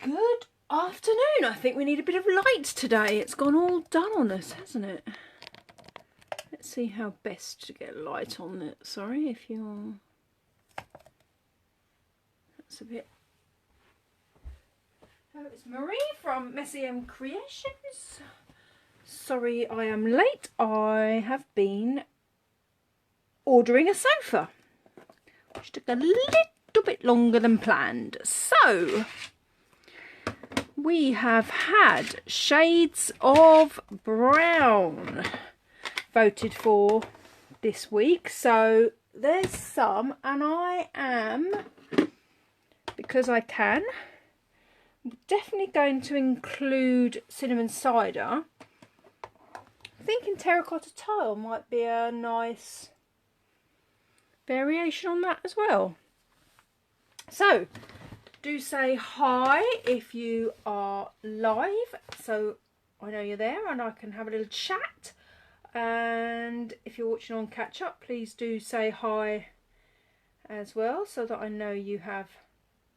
Good afternoon. I think we need a bit of light today. It's gone all dull on us, hasn't it? Let's see how best to get light on it. Sorry if you're... That's a bit... Oh, it's Marie from Messy M Creations. Sorry I am late. I have been ordering a sofa, which took a little bit longer than planned. So... we have had shades of brown voted for this week. So there's some, and I am, because I can, definitely going to include cinnamon cider. I'm thinking terracotta tile might be a nice variation on that as well. So do say hi if you are live, so I know you're there and I can have a little chat. And if you're watching on catch up, please do say hi as well, so that I know you have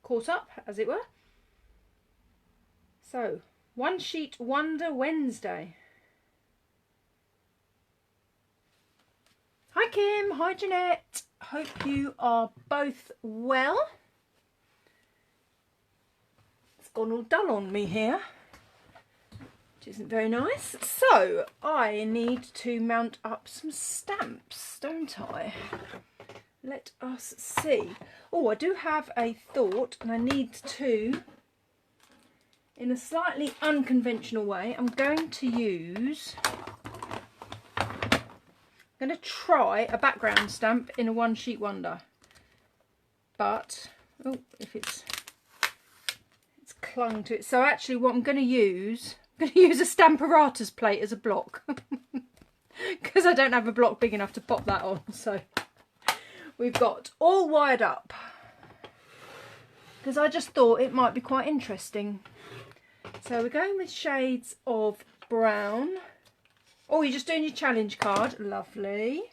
caught up, as it were. So, One Sheet Wonder Wednesday. Hi Kim, hi Jeanette. Hope you are both well. Gone all dull on me here, which isn't very nice. So I need to mount up some stamps, don't I? Let us see. Oh, I do have a thought, and I need to, in a slightly unconventional way, I'm going to try a background stamp in a One Sheet Wonder, but oh, if it's clung to it. So actually what I'm going to use a Stamparatus plate as a block, because I don't have a block big enough to pop that on. So we've got All Wired Up, because I just thought it might be quite interesting. So we're going with shades of brown. Oh, you're just doing your challenge card. Lovely.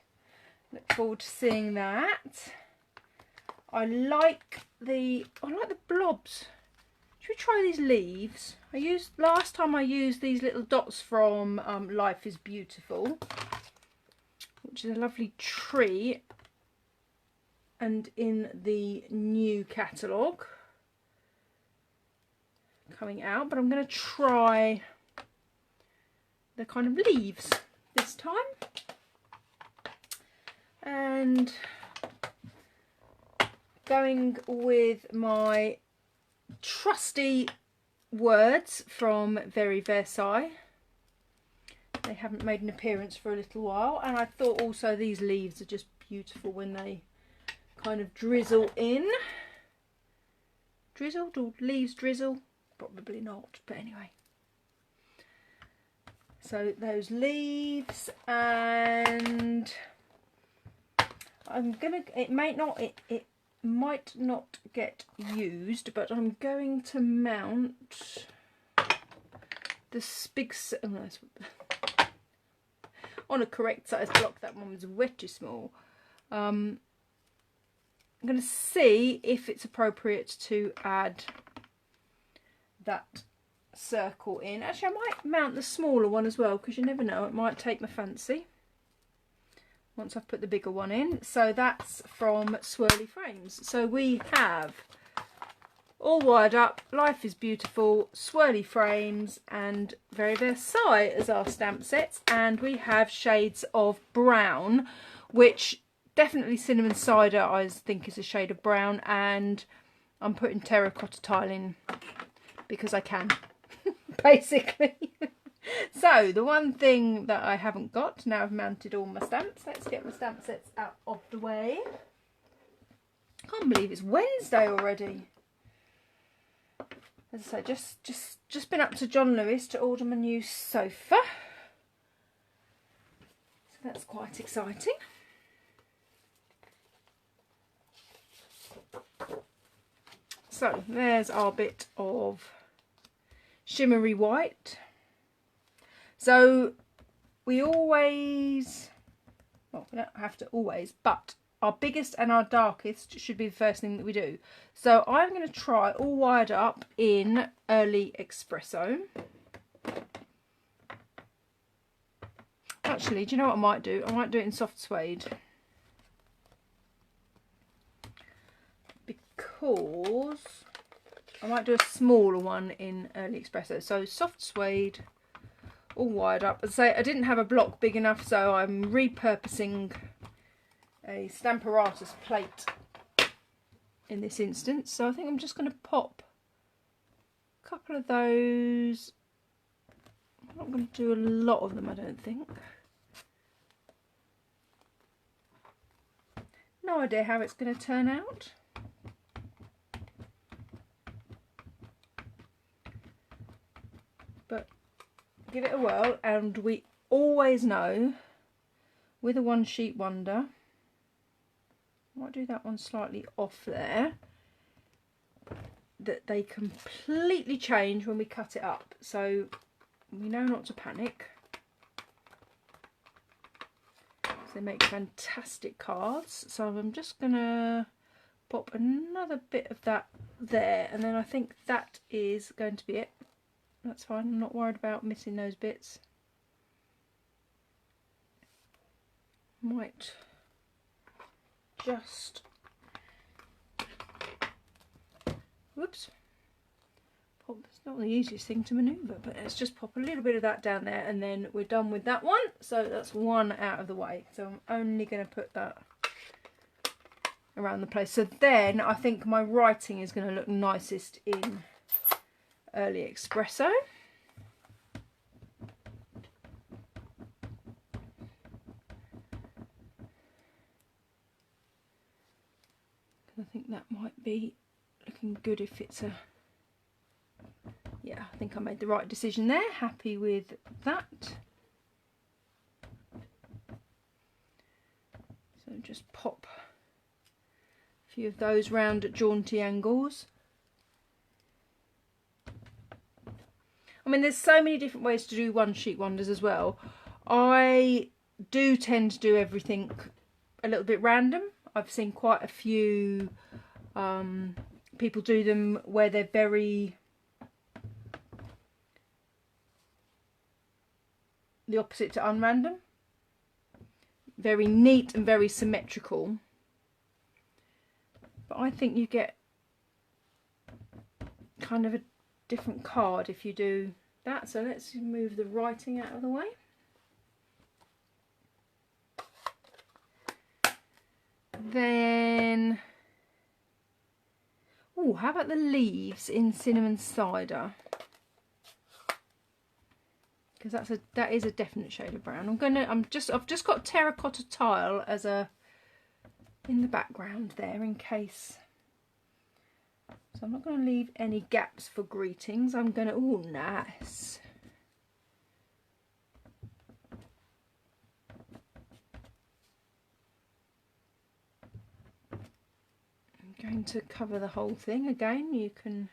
Look forward to seeing that. I like the blobs. Should we try these leaves? Last time I used these little dots from Life is Beautiful, which is a lovely tree, and in the new catalogue coming out. But I'm going to try the kind of leaves this time, and going with my trusty words from Very Versailles. They haven't made an appearance for a little while, and I thought also these leaves are just beautiful when they kind of drizzle in. Drizzle? Do leaves drizzle? Probably not, but anyway. So those leaves, and I'm gonna, it might not get used, but I'm going to mount this big, oh no, on a correct size block. That one was way too small. I'm going to see if it's appropriate to add that circle in. Actually, I might mount the smaller one as well, because you never know, it might take my fancy once I've put the bigger one in. So that's from Swirly Frames. So we have All Wired Up, Life is Beautiful, Swirly Frames, and Very Versailles as our stamp sets. And we have shades of brown, which definitely cinnamon cider I think is a shade of brown, and I'm putting terracotta tile in because I can, basically. So the one thing that I haven't got, now I've mounted all my stamps, let's get my stamp sets out of the way. I can't believe it's Wednesday already. As I say, just been up to John Lewis to order my new sofa, so that's quite exciting. So there's our bit of shimmery white. So we always, well, we don't have to always, but our biggest and our darkest should be the first thing that we do. So I'm going to try All Wired Up in Early Espresso. Actually, do you know what I might do? I might do it in Soft Suede. Because I might do a smaller one in Early Espresso. So Soft Suede, All Wired Up. As I say, I didn't have a block big enough, so I'm repurposing a Stamparatus plate in this instance. So I think I'm just going to pop a couple of those. I'm not going to do a lot of them, I don't think. No idea how it's going to turn out. But give it a whirl, and we always know with a one sheet wonder, I might do that one slightly off there, that they completely change when we cut it up. So we know not to panic. They make fantastic cards. So I'm just gonna pop another bit of that there, and then I think that is going to be it. That's fine, I'm not worried about missing those bits. Might just, whoops, pop, it's not the easiest thing to manoeuvre, but let's just pop a little bit of that down there, and then we're done with that one. So that's one out of the way. So I'm only going to put that around the place. So then I think my writing is going to look nicest in Early Espresso. I think that might be looking good if it's a, yeah, I think I made the right decision there. Happy with that. So just pop a few of those round at jaunty angles. I mean, there's so many different ways to do one sheet wonders as well. I do tend to do everything a little bit random. I've seen quite a few people do them where they're very, the opposite to unrandom. Very neat and very symmetrical. But I think you get kind of a different card if you do that. So let's move the writing out of the way. Then, oh, how about the leaves in Cinnamon Cider? Because that is a definite shade of brown. I've just got Terracotta Tile as a in the background there in case. So I'm not going to leave any gaps for greetings. I'm going to, oh, nice. I'm going to cover the whole thing again. You can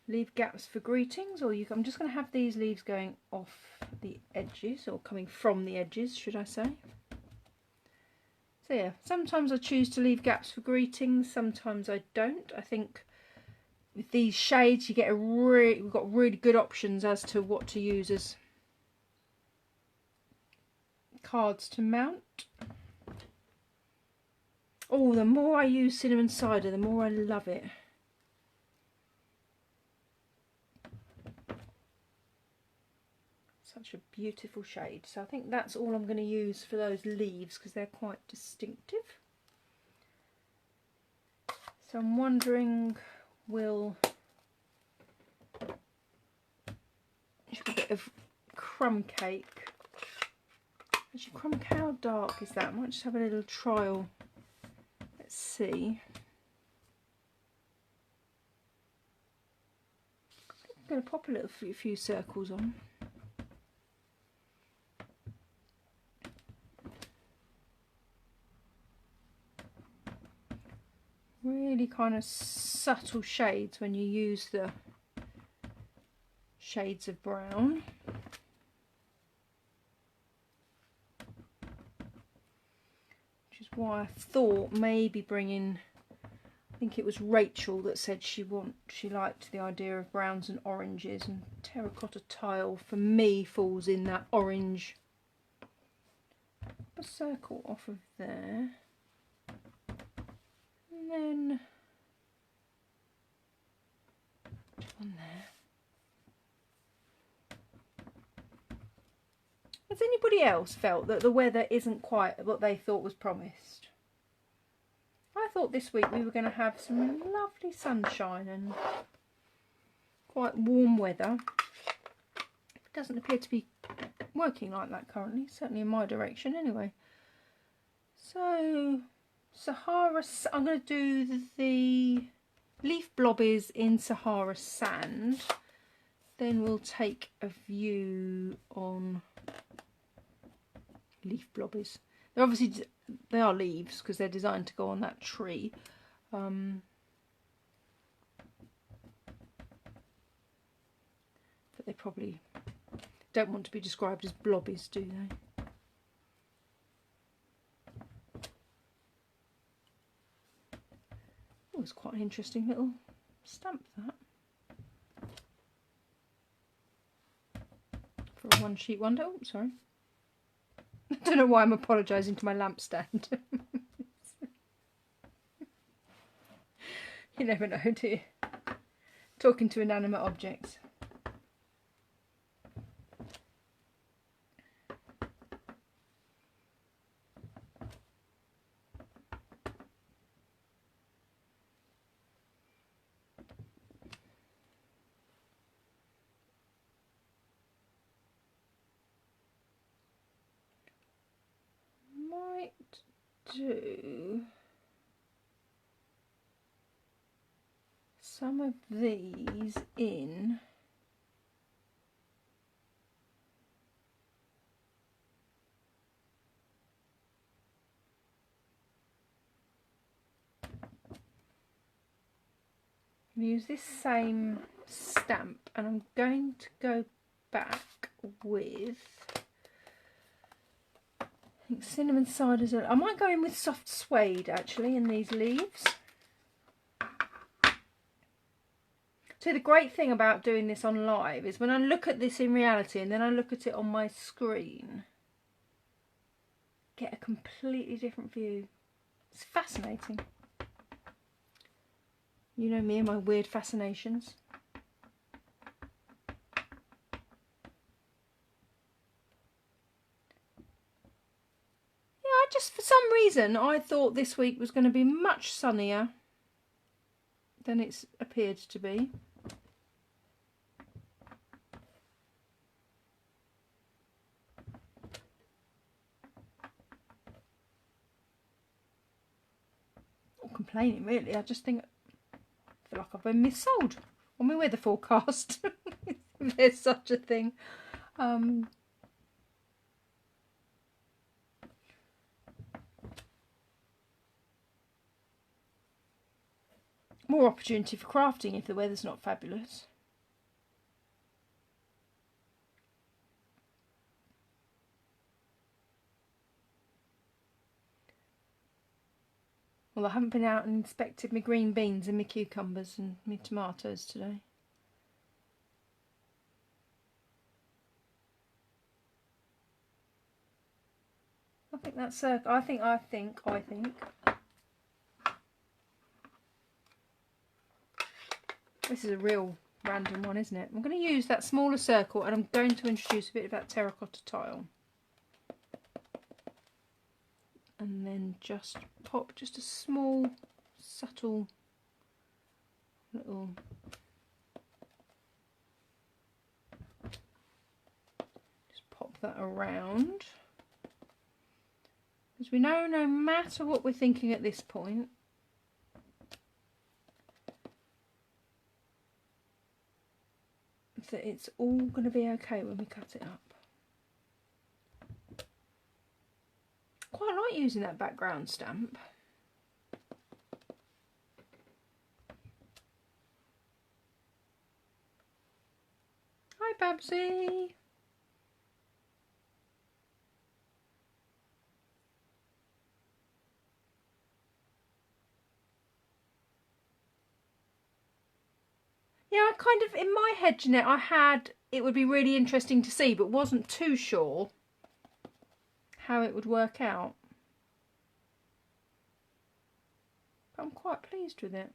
leave gaps for greetings, or I'm just going to have these leaves going off the edges, or coming from the edges, should I say. So yeah, sometimes I choose to leave gaps for greetings, sometimes I don't. I think with these shades you get we've got really good options as to what to use as cards to mount. Oh, the more I use Cinnamon Cider, the more I love it. Such a beautiful shade. So I think that's all I'm going to use for those leaves because they're quite distinctive. So I'm wondering, will a bit of crumb cake. Actually, crumb cake, how dark is that? I might just have a little trial. Let's see. I'm going to pop a few circles on. Really kind of subtle shades when you use the shades of brown. why I thought maybe bringing, I think it was Rachel that said she liked the idea of browns and oranges, and terracotta tile for me falls in that orange. A circle off of there, and then on there. Has anybody else felt that the weather isn't quite what they thought was promised? I thought this week we were going to have some lovely sunshine and quite warm weather. It doesn't appear to be working like that currently, certainly in my direction anyway. So Sahara, I'm going to do the leaf blobbies in Sahara sand, then we'll take a view on leaf blobbies. They're obviously, they are leaves because they're designed to go on that tree. But they probably don't want to be described as blobbies, do they? Oh, it's quite an interesting little stamp, that. For a one sheet wonder. Oh, sorry. I don't know why I'm apologising to my lamp stand. You never know, do you? Talking to inanimate objects. Might do some of these in use this same stamp, and I'm going to go back with, I think, cinnamon ciders. I might go in with soft suede actually in these leaves. So the great thing about doing this on live is when I look at this in reality and then I look at it on my screen, get a completely different view. It's fascinating. You know me and my weird fascinations. Yeah, just for some reason I thought this week was going to be much sunnier than it's appeared to be. Not complaining really, I just think I feel like I've been missold on my weather forecast. If there's such a thing. More opportunity for crafting if the weather's not fabulous. Well, I haven't been out and inspected my green beans and my cucumbers and my tomatoes today. I think that's I think. This is a real random one, isn't it? I'm going to use that smaller circle and I'm going to introduce a bit of that terracotta tile. And then just pop just a small, subtle little just pop that around. Because we know no matter what we're thinking at this point, that it's all going to be okay when we cut it up. Quite like using that background stamp. Hi Babsy! kind of, in my head, Jeanette, I had it would be really interesting to see, but wasn't too sure how it would work out. But I'm quite pleased with it.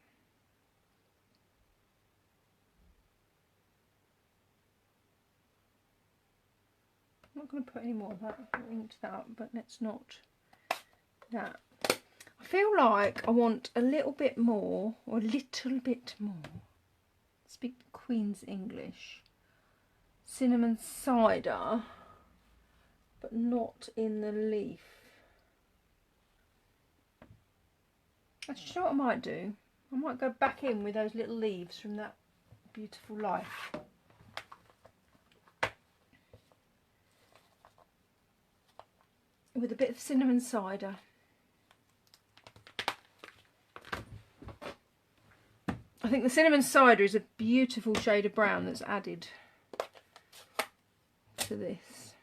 I'm not going to put any more of that into that, but let's not that. I feel like I want a little bit more, or a little bit more. Speak Queen's English. Cinnamon cider, but not in the leaf. Actually, you know what I might do? I might go back in with those little leaves from that Beautiful Life. With a bit of cinnamon cider. I think the cinnamon cider is a beautiful shade of brown that's added to this.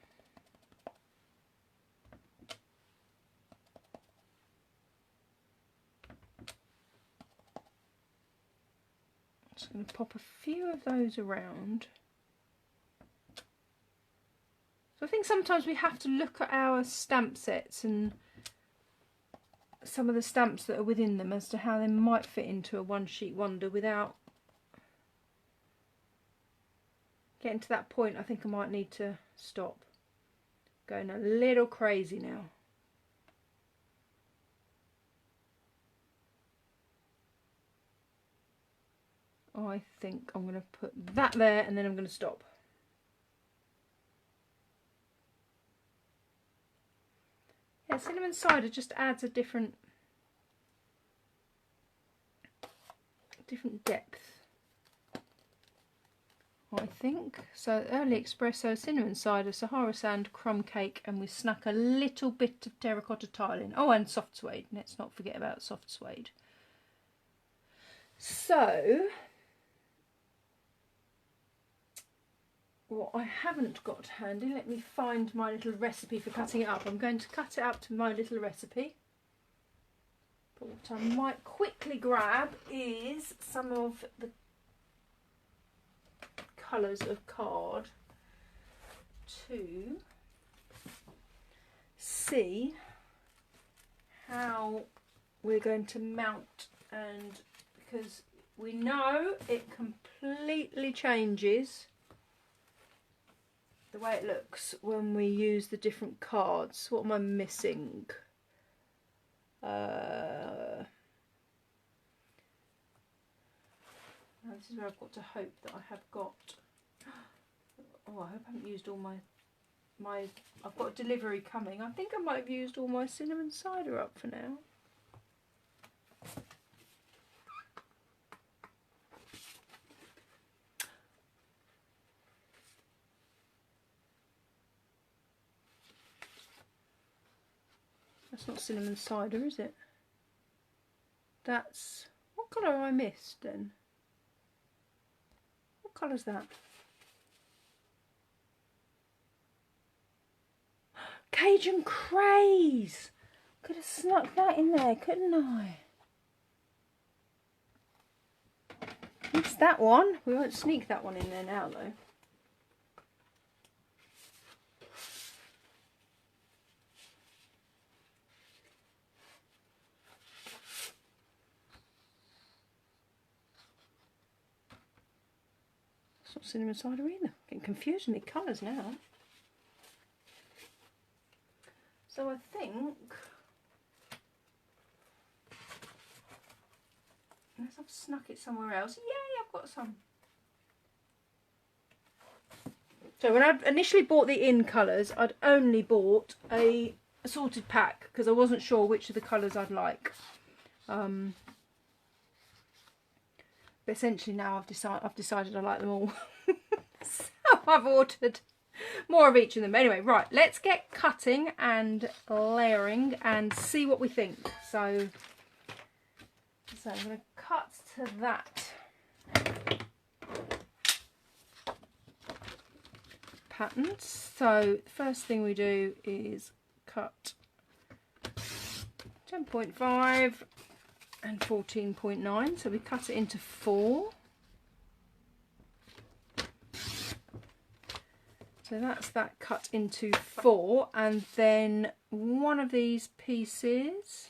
Just going to pop a few of those around. So I think sometimes we have to look at our stamp sets and some of the stamps that are within them as to how they might fit into a one sheet wonder without getting to that point. I think I might need to stop. Going a little crazy now. I think I'm going to put that there and then I'm going to stop. Yeah, cinnamon cider just adds a different depth, I think. So early espresso, cinnamon cider, Sahara sand, crumb cake, and we snuck a little bit of terracotta tile in. Oh, and soft suede. Let's not forget about soft suede. So what I haven't got handy, let me find my little recipe for cutting it up. I'm going to cut it up to my little recipe. But what I might quickly grab is some of the colours of card to see how we're going to mount, and because we know it completely changes the way it looks when we use the different cards. What am I missing? Now this is where I've got to hope that I have got. Oh, I hope I haven't used all my. I've got a delivery coming. I think I might have used all my cinnamon cider up for now. That's not cinnamon cider, is it? That's... What colour have I missed then? What colour's that? Cajun Craze! Could have snuck that in there, couldn't I? Missed that one. We won't sneak that one in there now though. It's not cinnamon cider either. Getting confused with the colours now. So I think, unless I've snuck it somewhere else, yay, I've got some. So when I initially bought the in colours, I'd only bought a assorted pack because I wasn't sure which of the colours I'd like. But essentially now I've decided I like them all. So I've ordered more of each of them. Anyway, right, let's get cutting and layering and see what we think. So I'm going to cut to that pattern. So the first thing we do is cut 10.5 and 14.9. So we cut it into 4. So that's that cut into 4, and then one of these pieces,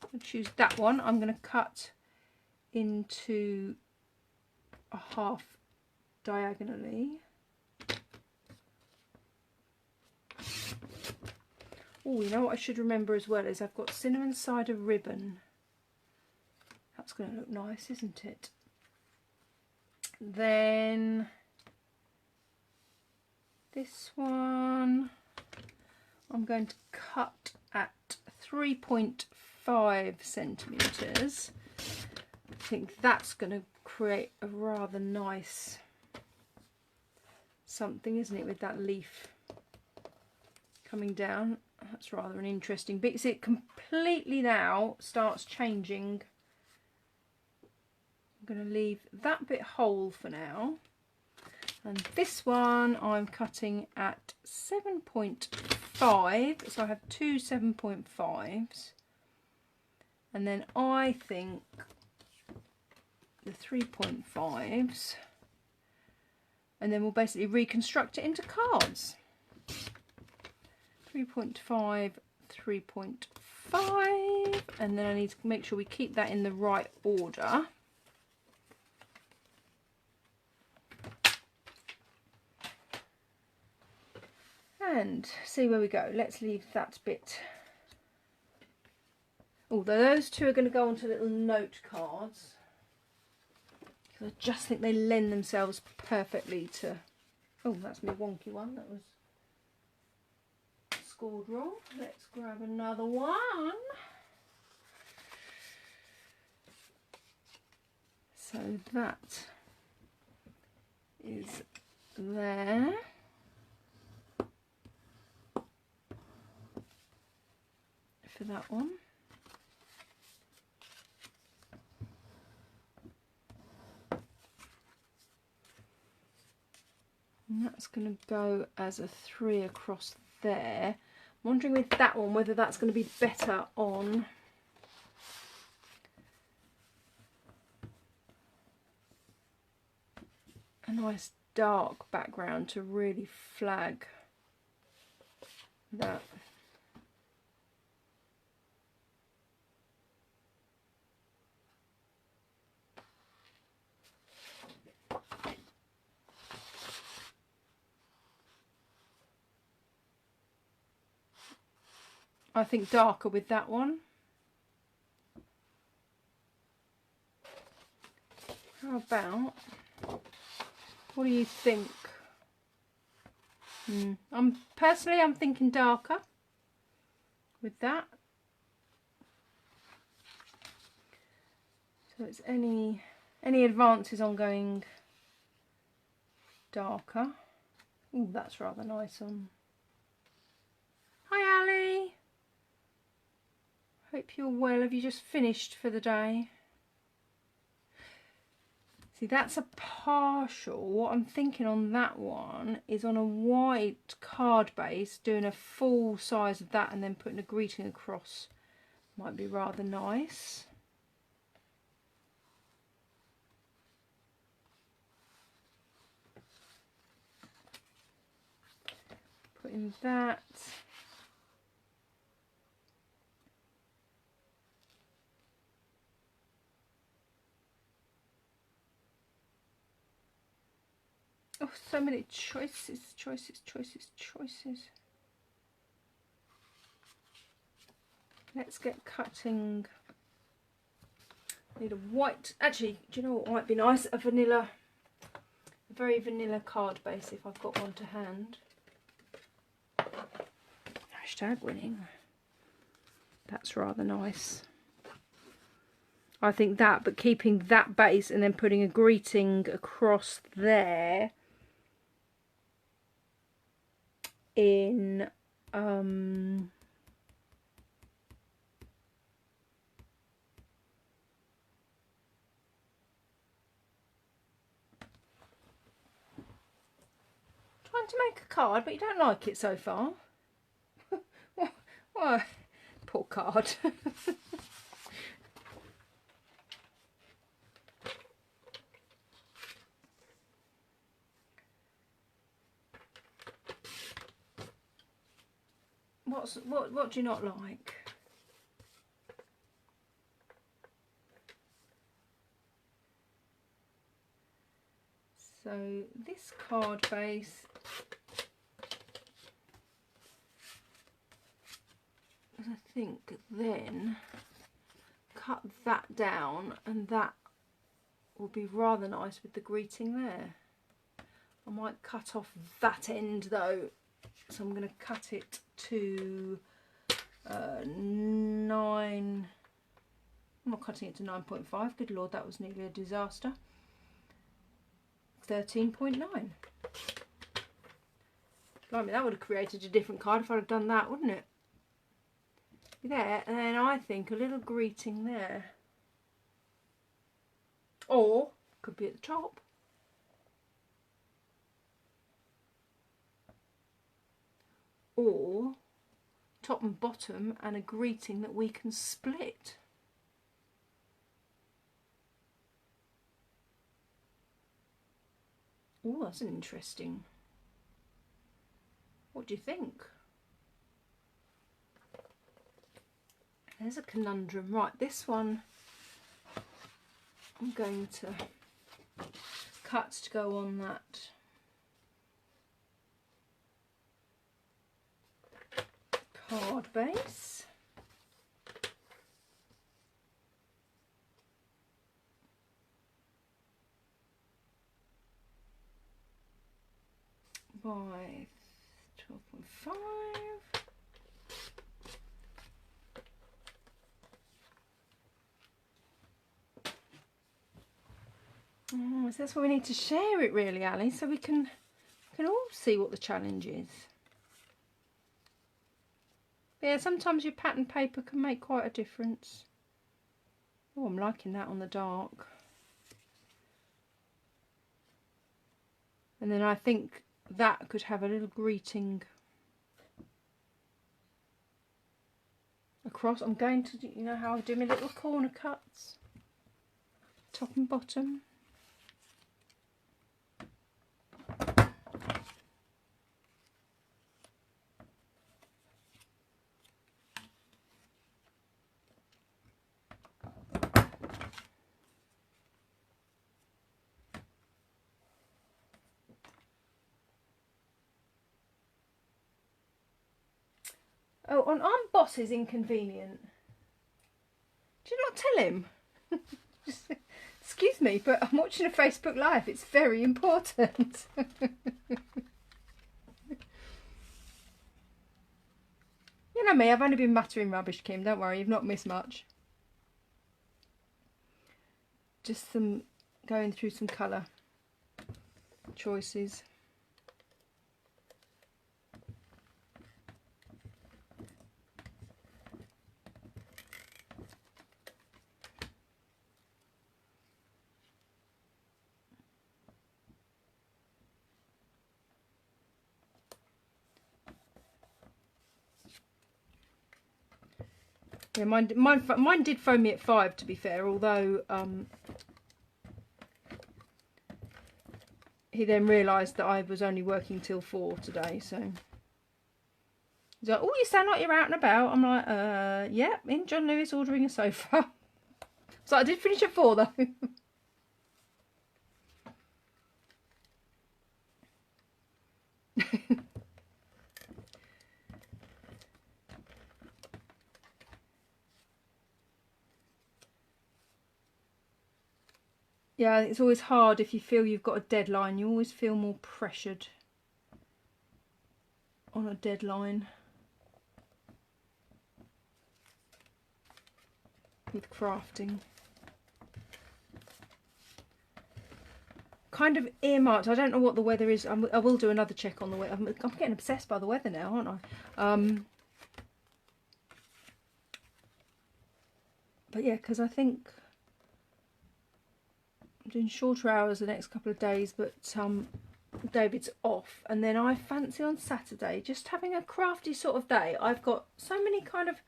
I'll choose that one, I'm going to cut into a half diagonally. Oh, you know what I should remember as well is I've got cinnamon cider ribbon. That's going to look nice, isn't it? Then this one I'm going to cut at 3.5 centimetres. I think that's going to create a rather nice something, isn't it, with that leaf coming down. That's rather an interesting bit. See, it completely now starts changing. I'm going to leave that bit whole for now. And this one I'm cutting at 7.5, so I have two 7.5s. And then I think the 3.5s. And then we'll basically reconstruct it into cards. 3.5, 3.5. And then I need to make sure we keep that in the right order. And see where we go. Let's leave that bit. Although those two are going to go onto little note cards. I just think they lend themselves perfectly to... Oh, that's my wonky one. That was scored wrong. Let's grab another one. So that is there. For that one. And that's going to go as a 3 across there. I'm wondering with that one whether that's going to be better on a nice dark background to really flag that. I think darker with that one. How about, what do you think? I'm thinking darker with that. So it's any advances on going darker. Oh, that's rather nice on. Hi Ali. Hope you're well. Have you just finished for the day? See, that's a partial. What I'm thinking on that one is on a white card base, doing a full size of that and then putting a greeting across. Might be rather nice. Putting that. Oh, so many choices. Let's get cutting. I need a white. Actually, do you know what might be nice? A very vanilla card base if I've got one to hand. Hashtag winning. That's rather nice. I think that, but keeping that base and then putting a greeting across there in trying to make a card, but you don't like it so far. Well, poor card. What do you not like? So this card base, I think then cut that down, and that will be rather nice with the greeting there. I might cut off that end though, so I'm going to cut it to 9. I'm not cutting it to 9.5. Good lord, that was nearly a disaster. 13.9. Blimey, that would have created a different card if I'd have done that, wouldn't it? There, and then I think a little greeting there. Or, could be at the top. Or, top and bottom, and a greeting that we can split. Oh, that's an interesting. What do you think? There's a conundrum. Right, this one I'm going to cut to go on that card base. By 12.5. Oh, so that's why we need to share it really, Ali, so we can all see what the challenge is. But yeah, sometimes your pattern paper can make quite a difference. Oh, I'm liking that on the dark. And then I think that could have a little greeting across. I'm going to, you know how I do my little corner cuts, top and bottom. Oh, on boss is inconvenient. Do you not tell him? Just, excuse me, but I'm watching a Facebook Live. It's very important. You know me, I've only been muttering rubbish, Kim. Don't worry, you've not missed much. Just going through some colour choices. Yeah, mine did phone me at 5, to be fair, although he then realised that I was only working till 4 today, so he's like, oh, you sound like you're out and about. I'm like, yeah, in John Lewis ordering a sofa. So I did finish at 4 though. Yeah, it's always hard if you feel you've got a deadline. You always feel more pressured on a deadline with crafting. Kind of earmarked. I don't know what the weather is. I will do another check on the weather. I'm getting obsessed by the weather now, aren't I? But yeah, because I think I'm doing shorter hours the next couple of days, but David's off, and then I fancy on Saturday just having a crafty sort of day. I've got so many kind of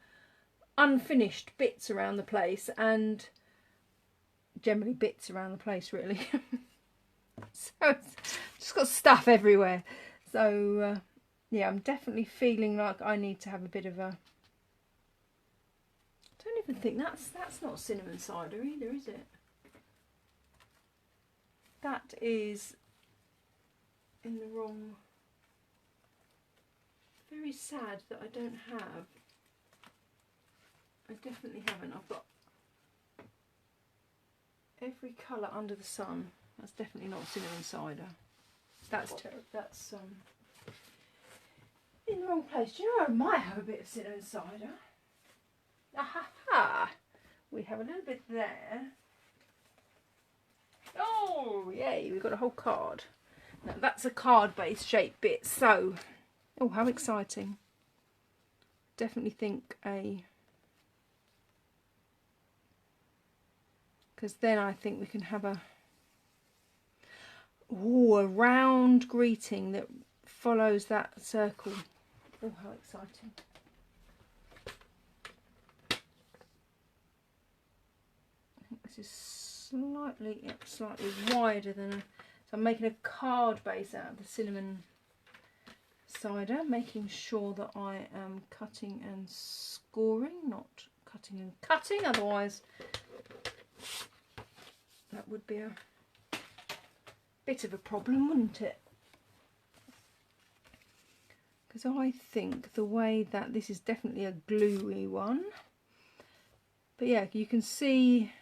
unfinished bits around the place, and generally bits around the place really. So it's just got stuff everywhere. So Yeah, I'm definitely feeling like I need to have a bit of a... I don't even think that's not cinnamon cider either, is it? That is in the wrong... Very sad that I don't have... I definitely haven't. I've got every colour under the sun. That's definitely not cinnamon cider. That's in the wrong place. Do you know I might have a bit of cinnamon cider? Ah ha! We have a little bit there. Oh yay! We've got a whole card. Now that's a card-based shaped bit. So, oh how exciting! Definitely think a... Because then I think we can have a round greeting that follows that circle. Oh, how exciting. I think this is slightly wider than a... So I'm making a card base out of the cinnamon cider, making sure that I am cutting and scoring, not cutting and cutting, otherwise that would be a bit of a problem, wouldn't it? Because I think the way that this is definitely a gluey one, but yeah, you can see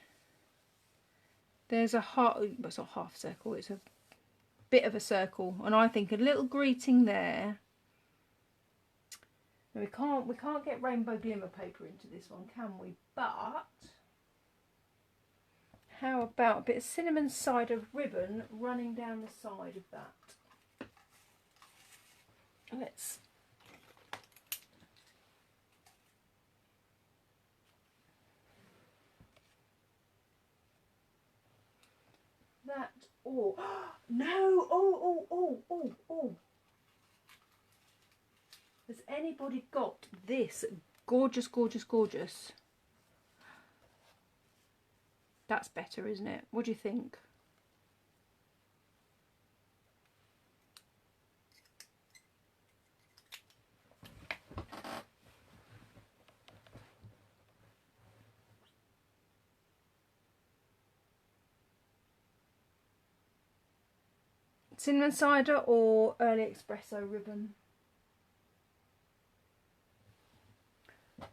there's a half, well, it's not half circle, it's a bit of a circle, and I think a little greeting there. Now we can't get rainbow glimmer paper into this one, can we? But how about a bit of cinnamon cider ribbon running down the side of that? Let's... That, oh, no, oh. Has anybody got this gorgeous, gorgeous, gorgeous? That's better, isn't it? What do you think? Cinnamon cider or early espresso ribbon? I've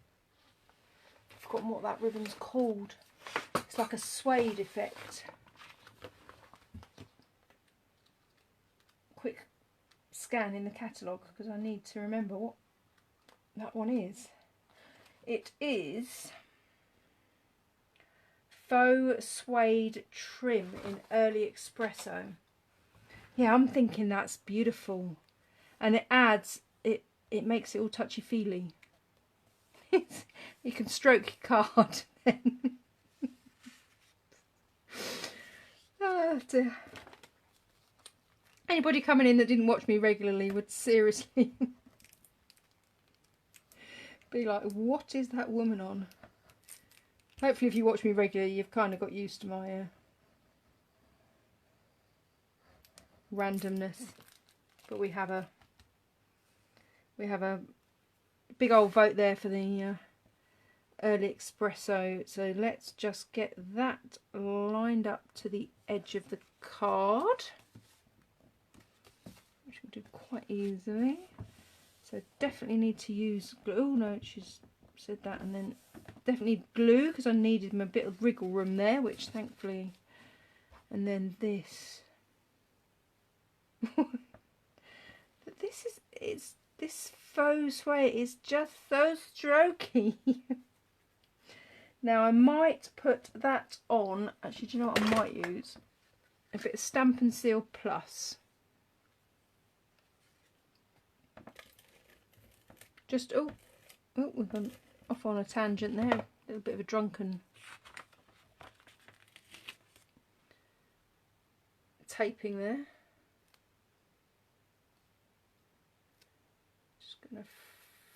forgotten what that ribbon's called. It's like a suede effect. Quick scan in the catalogue because I need to remember what that one is. It is faux suede trim in early espresso. Yeah, I'm thinking that's beautiful, and it adds it makes it all touchy-feely. You can stroke your card then. Oh dear. Anybody coming in that didn't watch me regularly would seriously be like, what is that woman on? Hopefully if you watch me regularly you've kind of got used to my randomness. But we have a big old vote there for the early espresso, so let's just get that lined up to the edge of the card, which we'll do quite easily. So definitely need to use glue. Oh no, she's said that. And then definitely glue because I needed a bit of wriggle room there, which thankfully. And then this. But this faux suede is just so strokey. Now I might put that on. Actually, do you know what I might use? A bit of Stamp and Seal Plus. Just we've gone off on a tangent there. A little bit of a drunken taping there. Just gonna.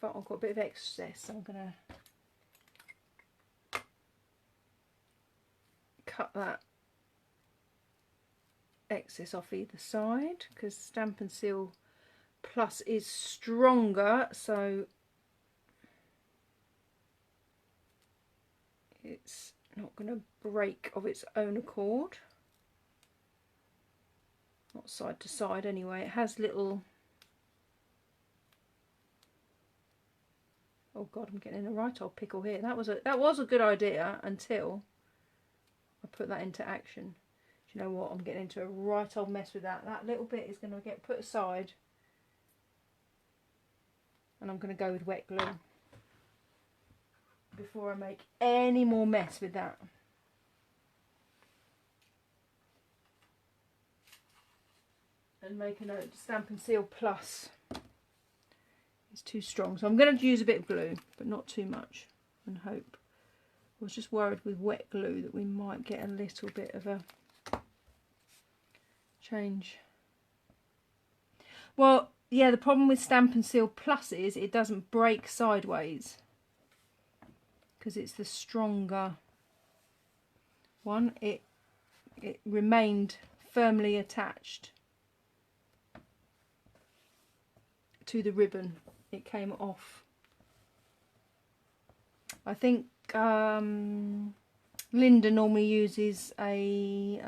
I've got a bit of excess. So I'm gonna cut that excess off either side because Stamp and Seal Plus is stronger, so it's not going to break of its own accord. Not side to side anyway. It has little... Oh God, I'm getting in a right old pickle here. That was a good idea until I put that into action. Do you know what? I'm getting into a right old mess with that. That little bit is going to get put aside, and I'm going to go with wet glue before I make any more mess with that. And make a note, Stampin' Seal Plus is too strong. So I'm going to use a bit of glue, but not too much, and hope. I was just worried with wet glue that we might get a little bit of a change. Well, yeah, the problem with Stampin' Seal Plus is it doesn't break sideways, because it's the stronger one. It remained firmly attached to the ribbon. It came off. I think Linda normally uses a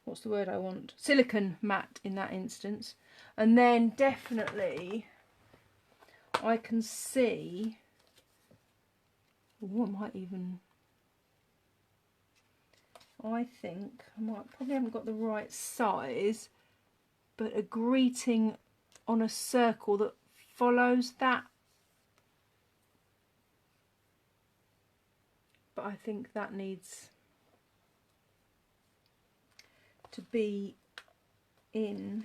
what's the word I want? Silicone mat in that instance. And then definitely I can see, I think I probably haven't got the right size, but a greeting on a circle that follows that. But I think that needs to be in.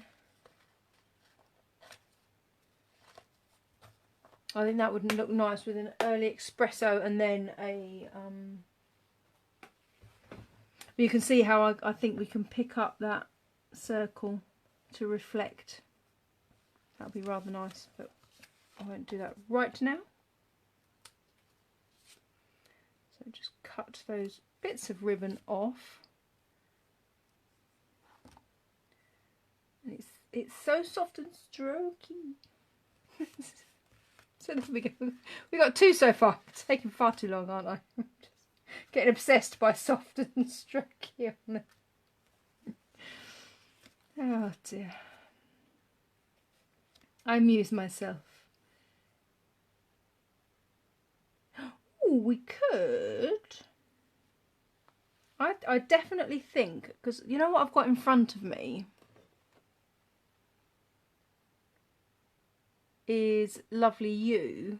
I think that would look nice with an early espresso and then a you can see how I think we can pick up that circle to reflect. That would be rather nice, but I won't do that right now. So just cut those bits of ribbon off. And it's so soft and strokey. So there we go. We got two so far. It's taking far too long, aren't I? Just getting obsessed by soft and strokey on it. Oh dear. I amuse myself. Oh, we could. I definitely think, because you know what I've got in front of me is Lovely You.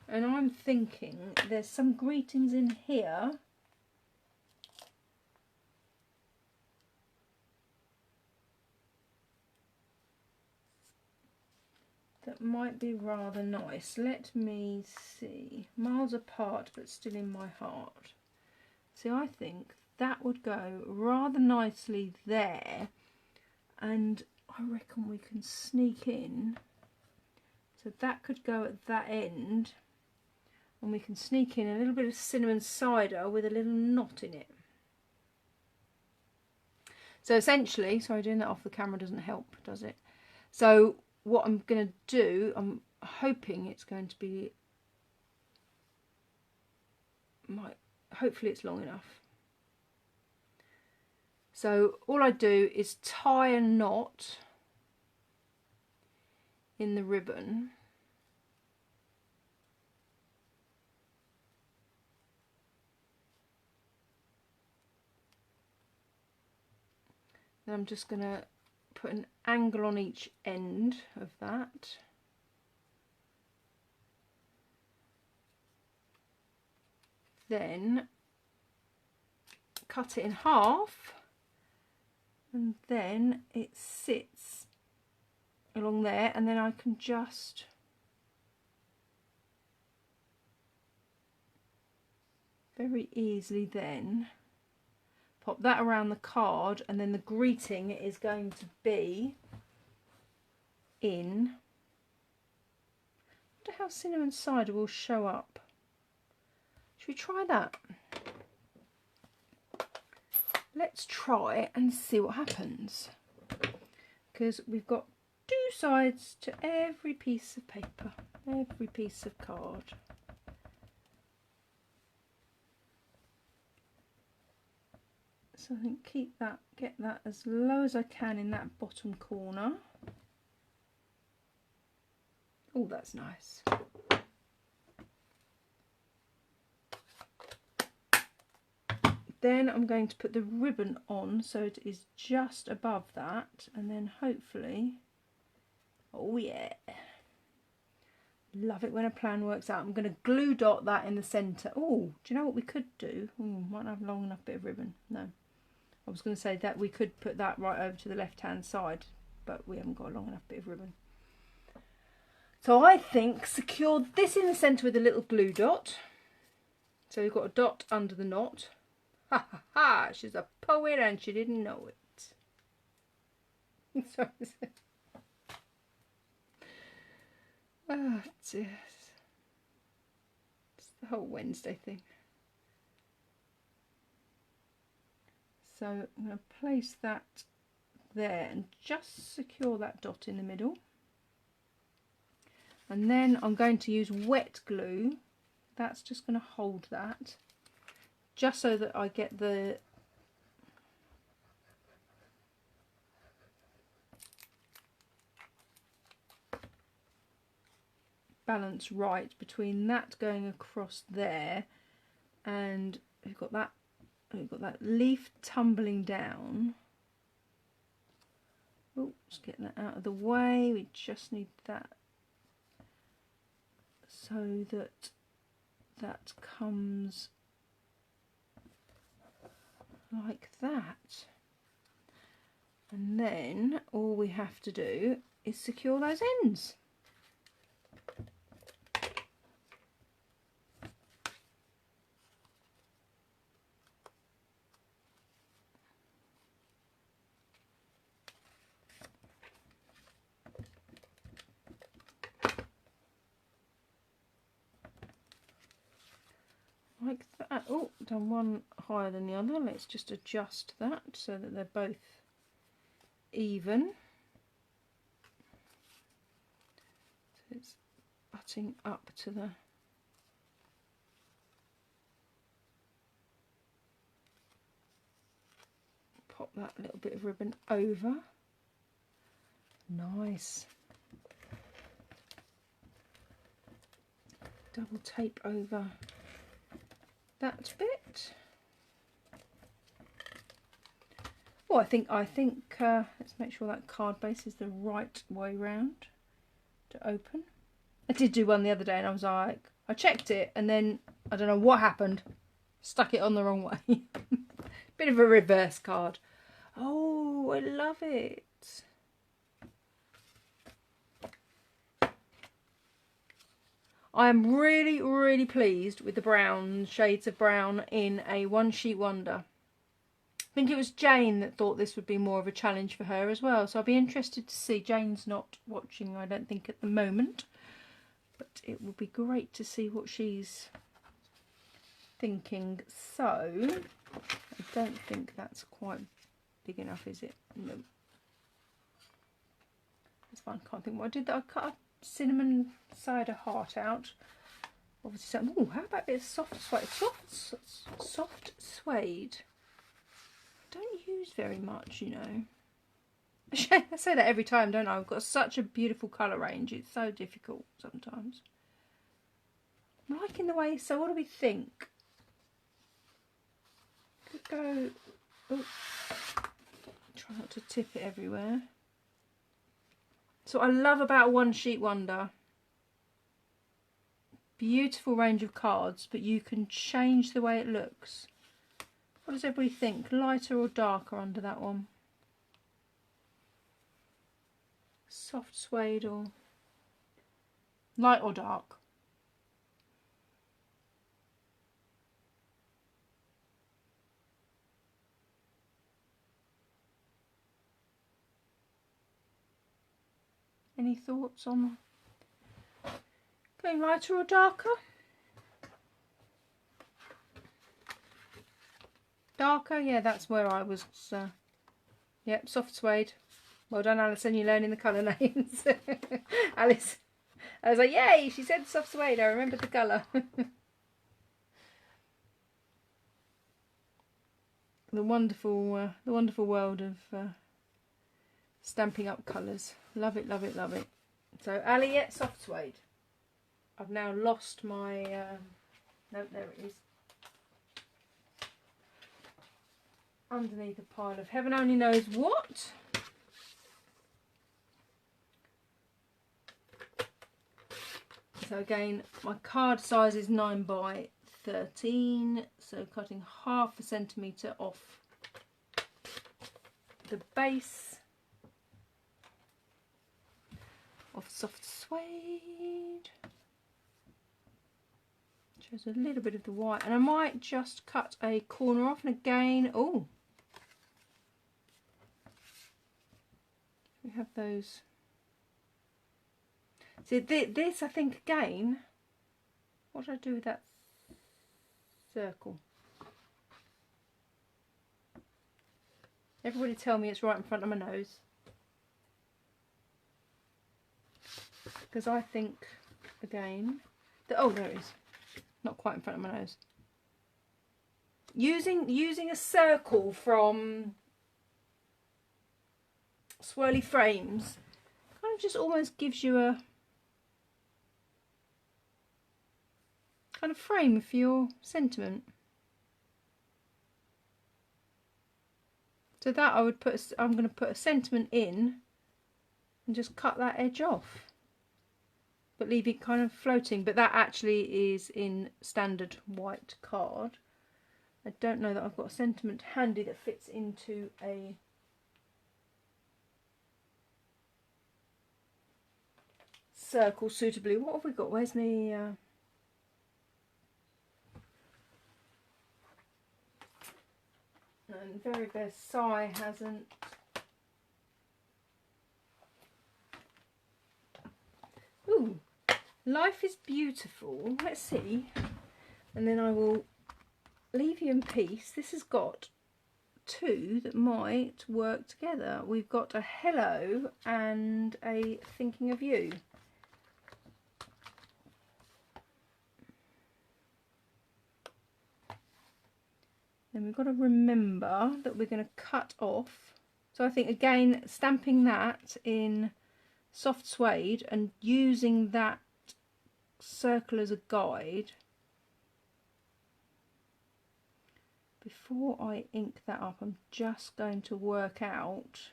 And I'm thinking there's some greetings in here that might be rather nice. Let me see. Miles apart but still in my heart. See, I think that would go rather nicely there, and I reckon we can sneak in. So that could go at that end, and we can sneak in a little bit of cinnamon cider with a little knot in it. So essentially, sorry, doing that off the camera doesn't help, does it? So what I'm going to do, I'm hoping it's going to be, hopefully it's long enough. So all I do is tie a knot in the ribbon. Then I'm just going to put an angle on each end of that. Then cut it in half, and then it sits along there, and then I can just very easily then pop that around the card, and then the greeting is going to be in. I wonder how cinnamon cider will show up. Should we try that? Let's try and see what happens. because we've got two sides to every piece of paper, every piece of card. So I think keep that, get that as low as I can in that bottom corner. Oh, that's nice. Then I'm going to put the ribbon on so it is just above that, and then hopefully, oh yeah, love it when a plan works out. I'm going to glue dot that in the centre. Oh, do you know what we could do? Might not have a long enough bit of ribbon. No, I was going to say that we could put that right over to the left hand side, but we haven't got a long enough bit of ribbon. So I think secure this in the centre with a little glue dot. So we've got a dot under the knot. Ha ha ha, she's a poet and she didn't know it. Sorry. Oh dear. It's the whole Wednesday thing. So I'm going to place that there and just secure that dot in the middle. And then I'm going to use wet glue. That's just going to hold that, just so that I get the balance right between that going across there, and we've got that leaf tumbling down. Oh, just getting that out of the way. We just need that so that that comes like that. And then all we have to do is secure those ends. Like that. Oh, done one higher than the other. Let's just adjust that so that they're both even. So it's butting up to the pop that little bit of ribbon over. Nice. Double tape over that bit. Oh, I think let's make sure that card base is the right way round to open. I did do one the other day and I was like, I checked it and then I don't know what happened, stuck it on the wrong way. Bit of a reverse card. Oh, I love it. I am really, really pleased with the brown, shades of brown in a One Sheet Wonder. I think it was Jane that thought this would be more of a challenge for her as well. So I'll be interested to see. Jane's not watching, I don't think, at the moment. But it will be great to see what she's thinking. So, I don't think that's quite big enough, is it? No. That's fine, can't think what I did. I cut a cinnamon cider heart out. Obviously, oh, how about a bit of soft suede? Soft suede. I don't use very much, you know. I say that every time, don't I? I've got such a beautiful colour range. It's so difficult sometimes. I'm liking the way. So, what do we think? Could go. Oh, try not to tip it everywhere. So I love about One Sheet Wonder. Beautiful range of cards, but you can change the way it looks. What does everybody think? Lighter or darker under that one? Soft suede or light or dark? Any thoughts on going lighter or darker? Darker, yeah, that's where I was. Yep, soft suede. Well done, Alison, you're learning the colour names. Alice, I was like, yay, she said soft suede, I remembered the colour. The wonderful world of stamping up colours. Love it, love it, love it. So, Ali, yeah, soft suede. I've now lost my... no, there it is. Underneath a pile of heaven only knows what. So again, my card size is 9 by 13, so cutting half a centimetre off the base of soft suede. Shows a little bit of the white, and I might just cut a corner off, and again, oh, we have those. See, this I think again, what did I do with that circle? Everybody tell me it's right in front of my nose. Because I think, again, that, oh, there it is. Not quite in front of my nose. Using a circle from Swirly Frames kind of just almost gives you a kind of frame for your sentiment. So that I would put, I'm going to put a sentiment in and just cut that edge off, but leave it kind of floating. But that actually is in standard white card. I don't know that I've got a sentiment handy that fits into a circle suitably. What have we got? Where's me? And Very Best Sigh hasn't. Ooh, Life is Beautiful. Let's see. And then I will leave you in peace. This has got two that might work together. We've got a hello and a thinking of you. Then we've got to remember that we're going to cut off. So I think, again, stamping that in soft suede and using that circle as a guide. Before I ink that up, I'm just going to work out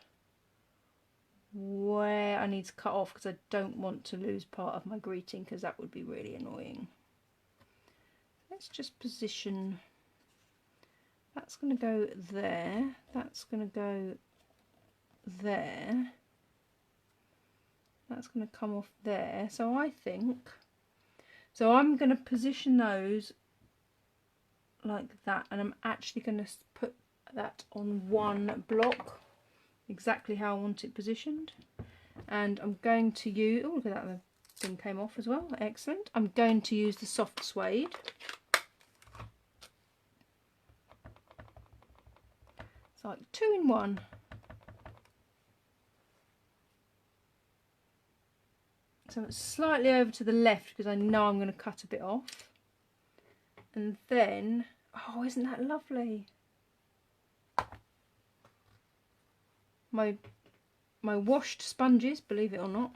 where I need to cut off, because I don't want to lose part of my greeting, because that would be really annoying. Let's just position. That's going to go there, that's going to go there, that's going to come off there. So I think, so I'm going to position those like that, and I'm actually going to put that on one block, exactly how I want it positioned. And I'm going to use, oh look at that, the thing came off as well, excellent. I'm going to use the soft suede. It's like 2 in 1. So it's slightly over to the left because I know I'm going to cut a bit off. And then, oh, isn't that lovely? My washed sponges, believe it or not.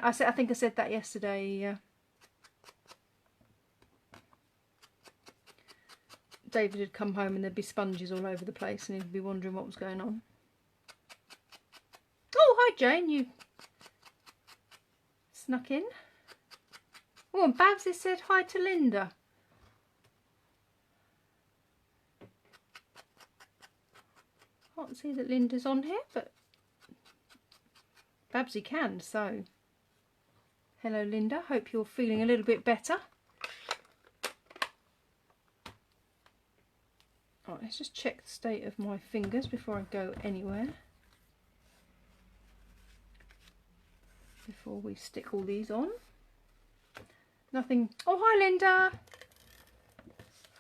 I think I said that yesterday. David had come home and there'd be sponges all over the place and he'd be wondering what was going on. Oh, hi Jane, you snuck in. Oh, and Babs has said hi to Linda. Can't see that Linda's on here, but Babsy can, so hello Linda, hope you're feeling a little bit better. Right, let's just check the state of my fingers before I go anywhere. Before we stick all these on. Nothing. Oh, hi Linda.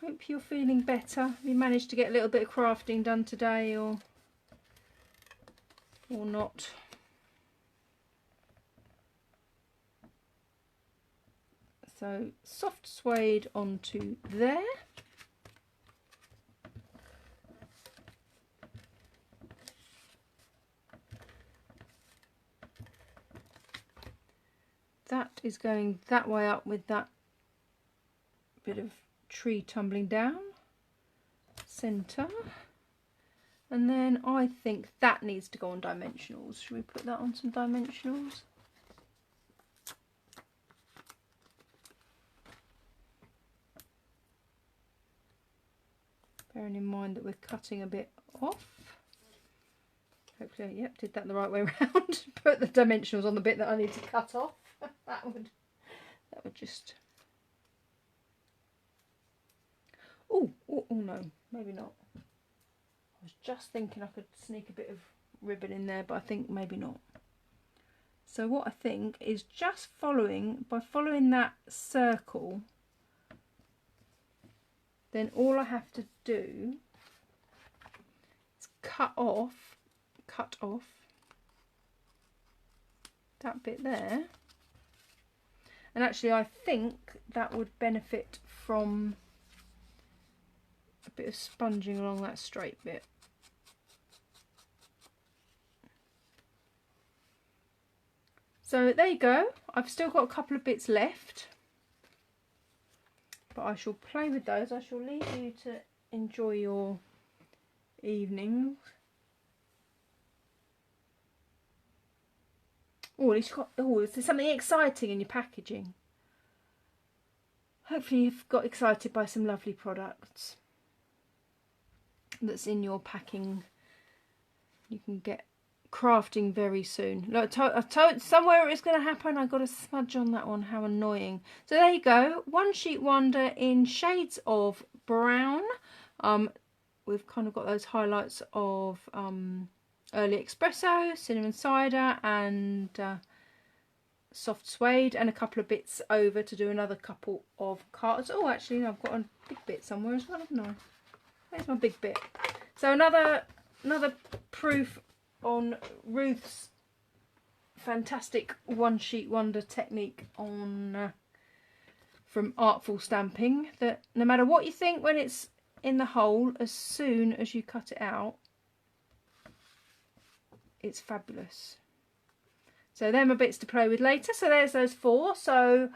Hope you're feeling better. Have you managed to get a little bit of crafting done today, or or not. So soft suede onto there. That is going that way up with that bit of tree tumbling down. Centre. And then I think that needs to go on dimensionals. Should we put that on some dimensionals? Bearing in mind that we're cutting a bit off. Hopefully, yep, did that the right way around. Put the dimensionals on the bit that I need to cut off. that would just. Oh no, maybe not. I was just thinking I could sneak a bit of ribbon in there, but I think maybe not. So what I think is just by following that circle, then all I have to do is cut off that bit there. And actually I think that would benefit from a bit of sponging along that straight bit. So there you go. I've still got a couple of bits left, but I shall play with those. I shall leave you to enjoy your evenings. Oh, at least you've got, there's something exciting in your packaging. Hopefully you've got excited by some lovely products that's in your packing. You can get crafting very soon. Look, I told somewhere it's going to happen. I got a smudge on that one. How annoying. So there you go. One Sheet Wonder in shades of brown. We've kind of got those highlights of early espresso, cinnamon cider, and soft suede, and a couple of bits over to do another couple of cards. Oh, actually, I've got a big bit somewhere as well, haven't I? There's my big bit. So another proof on Ruth's fantastic One Sheet Wonder technique on from Artful Stamping, that no matter what you think when it's in the hole, as soon as you cut it out, it's fabulous. So they're my bits to play with later. So there's those 4. So,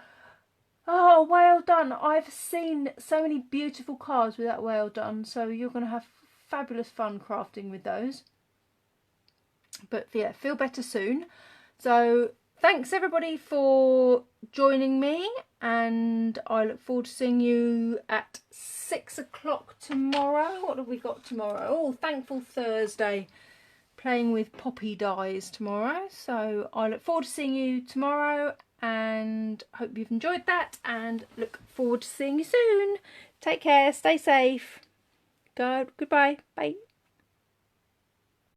oh, well done. I've seen so many beautiful cards with that well done. So you're going to have fabulous fun crafting with those. But yeah, feel better soon. So thanks everybody for joining me, and I look forward to seeing you at 6 o'clock tomorrow. What have we got tomorrow? Oh, Thankful Thursday. Playing with poppy dies tomorrow. So I look forward to seeing you tomorrow, and hope you've enjoyed that, and look forward to seeing you soon. Take care, stay safe. Goodbye. Bye.